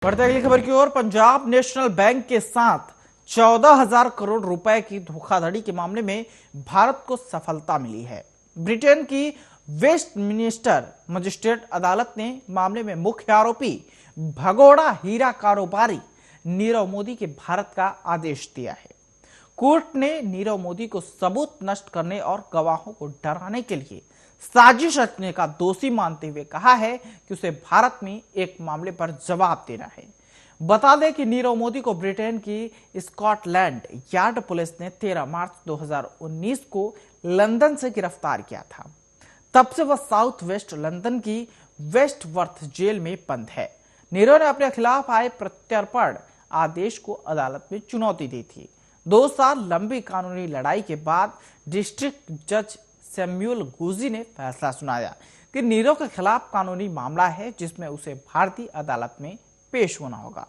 बढ़ते अगली खबर की ओर। पंजाब नेशनल बैंक के साथ 14,000 करोड़ रुपए की धोखाधड़ी के मामले में भारत को सफलता मिली है। ब्रिटेन की वेस्टमिनिस्टर मजिस्ट्रेट अदालत ने मामले में मुख्य आरोपी भगोड़ा हीरा कारोबारी नीरव मोदी के भारत का आदेश दिया है। कोर्ट ने नीरव मोदी को सबूत नष्ट करने और गवाहों को डराने के लिए साजिश रचने का दोषी मानते हुए कहा है कि उसे भारत में एक मामले पर जवाब देना है। बता दें कि नीरव मोदी को ब्रिटेन की स्कॉटलैंड यार्ड पुलिस ने 13 मार्च 2019 को लंदन से गिरफ्तार किया था। तब से वह साउथ वेस्ट लंदन की वेस्टवर्थ जेल में बंद है। नीरव ने अपने खिलाफ आए प्रत्यर्पण आदेश को अदालत में चुनौती दी थी। 2 साल लंबी कानूनी लड़ाई के बाद डिस्ट्रिक्ट जज सैमुअल गुजी ने फैसला सुनाया कि नीरव के खिलाफ कानूनी मामला है जिसमें उसे भारतीय अदालत में पेश होना होगा।